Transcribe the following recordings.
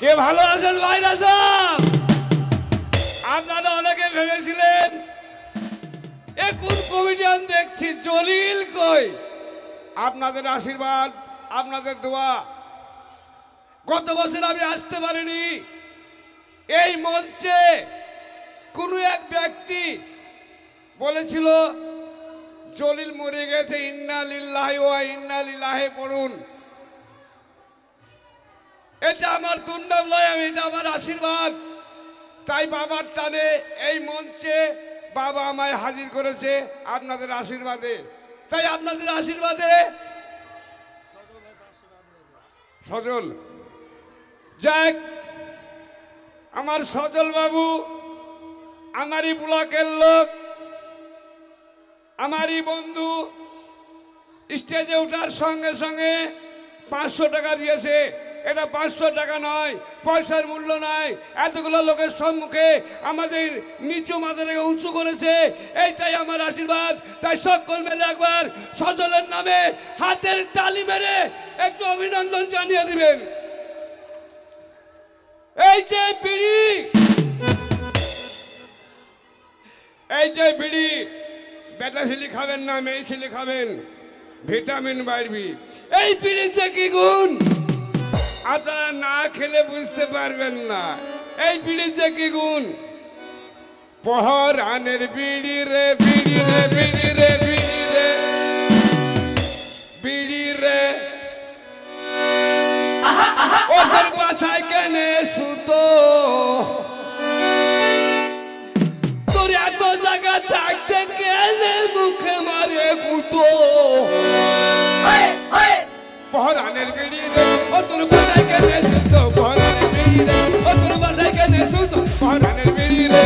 কে ভালো আছেন ভাইরা সব? আপনারা অনেকে ভেবেছিলেন এ কোন কমিডিয়ান দেখছি, জলিল কই? আপনাদের আশীর্বাদ, আপনাদের দোয়া, গত বছর আমি আসতে পারিনি। এই মঞ্চে কোনো এক ব্যক্তি বলেছিল জলিল মরে গেছে, ইন্না লিল্লাহি ওয়া ইন্না ইলাইহি পড়ুন। এটা আমার দুর্নাম নয়, এটা আমার আশীর্বাদ। তাই বাবার টানে এই মঞ্চে বাবা আমায় হাজির করেছে আপনাদের আশীর্বাদে। তাই আপনাদের আশীর্বাদে সজল, যাক আমার সজল বাবু আমারই ব্লকের লোক, আমারই বন্ধু, স্টেজে ওঠার সঙ্গে সঙ্গে 500 টাকা দিয়েছে। এটা 500 টাকা নয়, পয়সার মূল্য নাই। এতগুলো লোকের সম্মুখে আমাদের নিচু মাথাটাকে উঁচু করেছে, এইটাই আমার আশীর্বাদ। তাই সকল মিলে একবার সজলের নামে হাতের তালি মেরে একটু অভিনন্দন জানিয়ে দিবেন। এই যে বিড়ি, এই যে বিড়ি, বেটা ছেলে খাবেন না, মেয়ে ছেলে খাবেন, ভিটামিন বাড়বি। এই বিড়িতে কি গুণ আপনারা না খেলে বুঝতে পারবেন না। এই বিড়িতে কি গুণ? পহরানের বিড়ি রে, বিড়ি রে, বিড়ি রে, বিড়ি রে, বিড়ি রে, ওদের বাছাই কেনে সুতো, তোর এত জায়গা থাকতে কেনে মুখে মারে কুতো। পহরানের বিড়ি রে, ও তোর বাছাই কেনে সুতো, পহরানের বিড়ি রে, ও তোর বাছাই কেনে সুতো, পহরানের বিড়ি রে।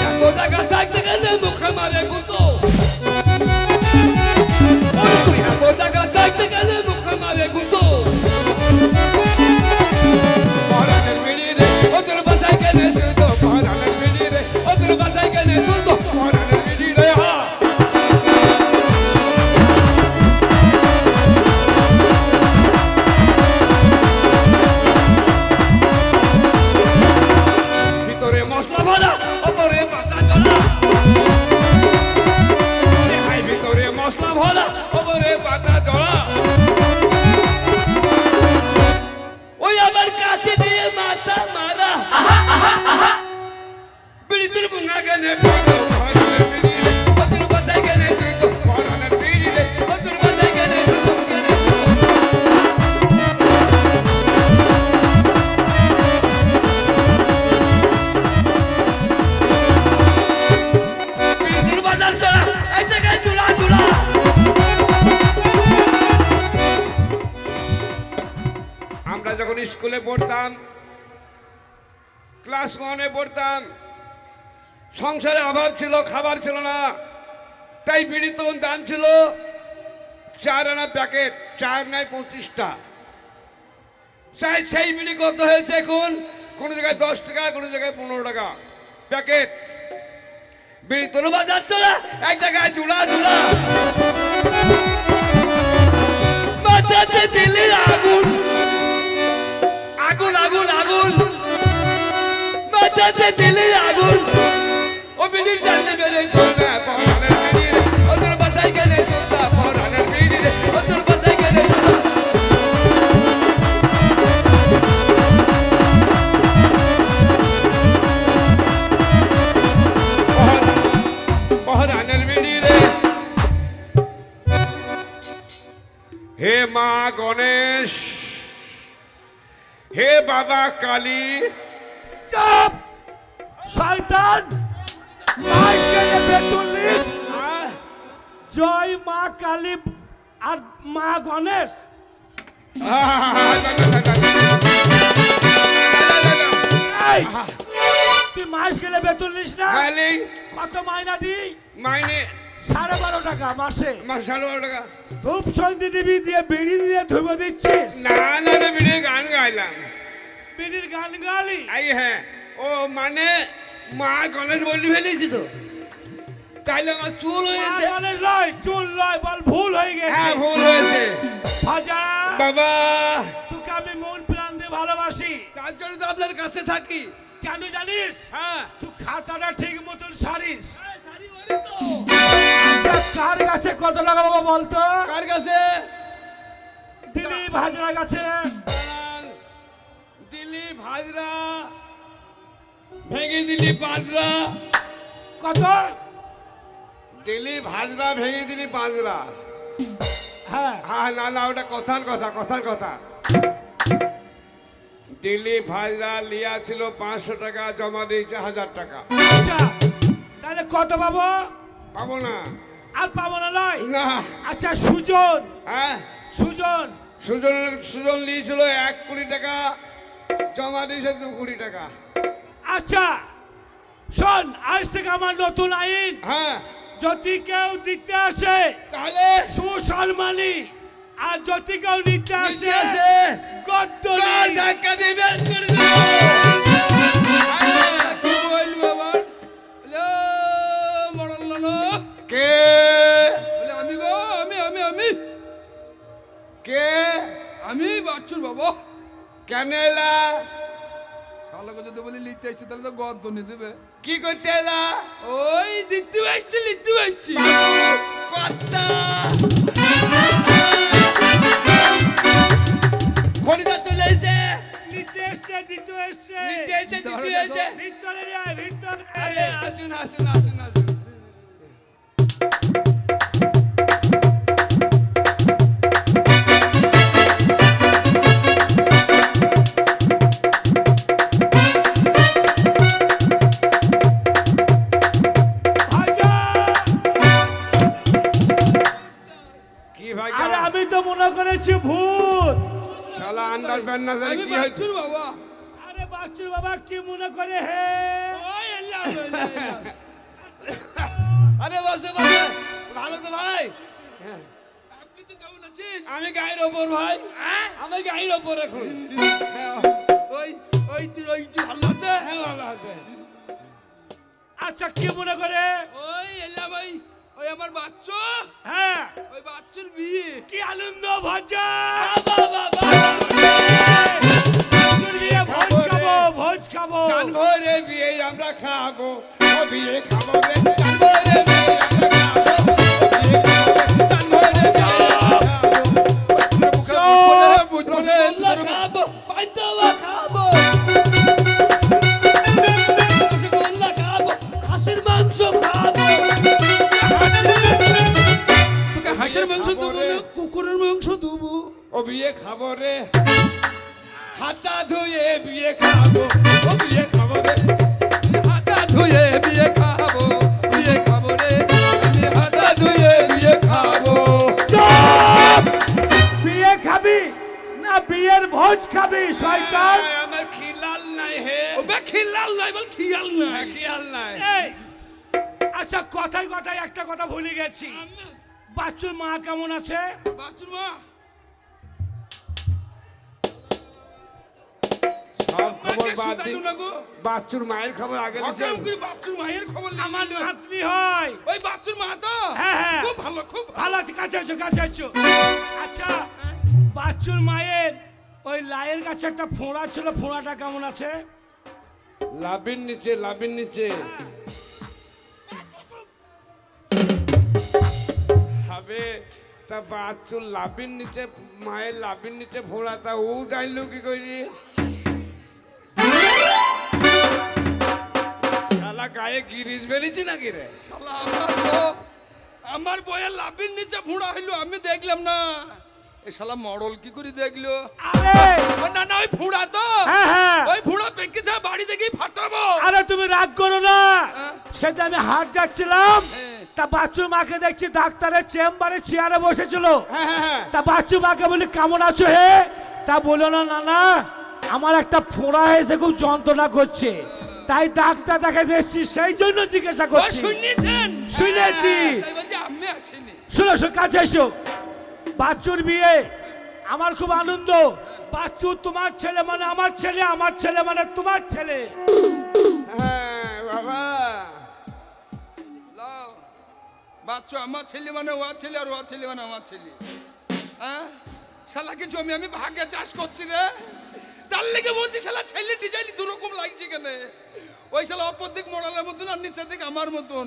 এত জায়গা থাকতে কেনে মুখে মারে কুতো, তুই এত জায়গা থাকতে কেনে মুখে মারে কুতো। পহরানের বিড়ি রে, ও তোর বাছাই কেনে সুতো, পহরানের বিড়ি রে, ও তোর বাছাই কেনে সুতো, পহরানের বিড়ি রে। ভিতরে মশলা ভরা, ওপরে পাতা জলা, ভিতরে মশলা ভরা, ওপরে পাতা জলা। ওই আমার কাছে দিয়ে মাথা মারা, বিড়িতে মুঙ্গা গেলে পহরানের বিড়ি রে, ও তোর বাছাই কেনে সুতো, পহরানের বিড়ি রে, ও তোর বাছাই কেনে সুতো, বিড়ির বাজার চলা, এক জায়গায় চুলা চুলা। আমরা যখন স্কুলে পড়তাম, ক্লাস 1-এ পড়তাম, সংসারে অভাব ছিল, খাবার ছিল না। তাই বিড়ি তখন দাম ছিল 4 আনা প্যাকেট, 4 নাই 25টা। সেই বিড়ি কত হয়েছে এখন? কোনো জায়গায় 10 টাকা, কোনো জায়গায় 15 টাকা প্যাকেট। বিড়ি তোর বাজার চলা, এক জায়গায় চুলা চুলা। বাঁচাতে দিল্লির আগুন, আগুন আগুন আগুন, বাঁচাতে দিল্লির আগুন। ও বিড়ির জানলে বেড়ে চলবে, পহরানের বিড়ি রে, ও তোর বাছাই কেনে সুতো, পহরানের বিড়ি রে, ও তোর বাছাই কেনে সুতো। পহরানের বিড়ি রে। হে মা গণেশ, হে বাবা কালী। চুপ শয়তান, মাইকেলে বেতুলিস। জয় মা কালী আর মা গণেশ। এই, তুই মাস গেলে বেতন নিস না? কত মাইনা দি? মাইনে 12.5 টাকা মাসে। 12.5 টাকা। ধূপ সন্ধি দিবি, দিয়ে বিড়ি দিয়ে ধুব দিচ্ছিস? না না রে, বিড়ির গান গাইলাম। বিড়ির গান গালি? এই হ্যাঁ, ও মানে মা গণেশ বলি ফেলেছি তো। তাইলে আমার চুল হয়েছে। লয় চুল লয়, বল ভুল হয়ে গেছে। হ্যাঁ ভুল হয়েছে ভাজা বাবা। তোকে আমি মন প্রাণ দিয়ে ভালোবাসি, তার জন্য তো আপনার কাছে থাকি। কেন জানিস? হ্যাঁ তুই খাতাটা ঠিক মতন সারিস। কার কাছে কত টাকা বাবা বলতো? কার কাছে? দিলীপ হাজরা কাছে। দিলীপ হাজরা ভেঙে দিলি পাঁচরা। কত? দিলীপ হাজরা ভেঙে দিলি পাঁচরা। হ্যাঁ হ্যাঁ না না ওটা কথার কথা, কথার কথা। দিলীপ হাজরা লিয়া ছিল 500 টাকা, জমা দিয়েছে 1000 টাকা। আচ্ছা তাহলে কত পাবো? পাবো না। আর পাবো না নয়? না। আচ্ছা সুজন, হ্যাঁ সুজন সুজন নিয়েছিল 1 কোটি টাকা, জমা দিয়েছে 2 কোটি টাকা। আচ্ছা শোন, আজ থেকে আমার নতুন আইন, হ্যাঁ যদি কেউ দিতে আসে তাহলে সুসম্মানী, আর যদি কেউ নিতে আসে গদ্দলি। ধাক্কা দিয়ে বের করে দেব। কি বলবি বাবা? কে? আমি গো, আমি আমি আমি কে? আমি বাচ্চুর বাবা। কেন এলা? শালাকে যদি বলি লিখতে আসছি তাহলে তো গদ্দ নিয়ে দেবে। কি করতে এলা? ওই দিতে আসছি, লিখতে আসছি। কর্তা খরিদা চলে এসেছে। নিতে এসছে, দিতে এসছে। নিতে এসেছে, দিতে এসেছে। ভিতরে আয়, ভিতরে আরে আসুন আসুন আসুন আসুন। কি ভাই? আরে আমি তো মনে করেছি ভূত। শালা আন্ডারপ্যান্ট না জানি আমি কি হয়েছে। বাচ্চুর বাবা। আরে বাচ্চুর বাবা কি মনে করে হে? ওই আল্লাহ আল্লাহ। আরে বসে বসে। ভালো তো ভাই? আপনি তো কেমন আছিস? আমি গায়ের ওপর ভাই। আমি গায়ের ওপর এখন। ওই ওই তুই ওই তুই ভালো আছে? হ্যাঁ ভালো আছে। আচ্ছা কি মনে করে? ওই আল্লাহ ভাই, ওই আমার বাচ্চু, হ্যাঁ ওই বাচ্চুর বিয়ে। কি আনন্দ ভাজা। বাবা ভোজ খাবো, ভোজ খাবো। চান ভরে বিয়ে আমরা খাবো, ও বিয়ে খাবো রে। চান ভরে বিয়ে আমরা খাবো, চান ভরে বিয়ে আমরা খাবো। পান্তালা খাবো, রসগোল্লা খাবো, খাসির মাংস খাবো। তোকে হাঁসের মাংস দেবো না, কুকুরের মাংস দেবো। ও বিয়ে খাবো রে, হাতা ধুয়ে বিয়ে খাবো, ও বিয়ে খাবো রে। হাতা ধুয়ে বিয়ে খাবো, বিয়ে খাবো রে। আমি হাতা ধুয়ে বিয়ে খাবো। বিয়ে খাবি না বিয়ের ভোজ খাবি শয়তান? আমার খিলাল নাই হে। ও বে খিলাল নাই, বল খিয়াল নাই। খিয়াল নাই। এই আচ্ছা কথায় কথায় একটা কথা ভুলে গেছি, বাচ্চুর মা কেমন আছে? বাচ্চুর মা সব খবর বাদ দিন। না গো। বাচ্চুর মায়ের খবর আগে দিচ্ছেন। হঠাৎ করে বাচ্চুর মায়ের খবর নেই। আমার নাতনি হয়। ওই বাচ্চুর মা তো? হ্যাঁ হ্যাঁ খুব ভালো, খুব ভালো। ভালো আছে, কাছে আছো, কাছে আছো। আচ্ছা বাচ্চুর মায়ের ওই লাইয়ের কাছে একটা ফোঁড়া ছিল, ফোঁড়াটা কেমন আছে? লাভির নিচে, লাভির নিচে হবে। তা বাচ্চুর লাভির নিচে, মায়ের লাভির নিচে ফোড়া, তা ও জানলো কি করি? শালা গায়ে গিরিজ বেরিয়েছি নাকি রে? শালা আমার বইয়ের লাভির নিচে ভুঁড়া হইলো, আমি দেখলাম না। এ শালা মডল কি করে দেখলো? আরে ও না না, ওই ভুঁড়া তো। হ্যাঁ হ্যাঁ ওই ভুঁড়া পেকেছে, বাড়ি থেকেই ফাটাবো। আরে তুমি রাগ করো না। হ্যাঁ। সেটা আমি হাট যাচ্ছিলাম, হ্যাঁ। তা বাচ্চুর মাকে দেখছি ডাক্তারের চেম্বারে চেয়ারে বসেছিল। হ্যাঁ হ্যাঁ হ্যাঁ। তা বাচ্চু মাকে বলি কেমন আছো হে? তা বললো না না না, আমার একটা ফোঁড়া এসে খুব যন্ত্রণা করছে, তাই ডাক্তার দেখাতে এসেছি, সেই জন্য জিজ্ঞাসা ও করছি। শুনেছেন? শুনেছি। হ্যাঁ, তাই বলছি আমি আসিনি। শোনো শোনো, কাছে এসো। বাচ্চুর বিয়ে আমার খুব আনন্দ। বাচ্চু তোমার ছেলে মানে আমার ছেলে, আমার ছেলে মানে তোমার ছেলে। হ্যাঁ বাবা। লাও। বাচ্চা আমার ছেলে মানে ওয়া ছেলে আর ওয়া ছেলে মানে আমার ছেলে। হ্যাঁ শালা কি জমি আমি ভাগে চাষ করছি রে, তার লেগে বলছি শালা ছেলে ডিজাইন দুরকম লাগছে কেন? ওই শালা অপর দিক মোড়ালের মতন আর নিচের দিক আমার মতন।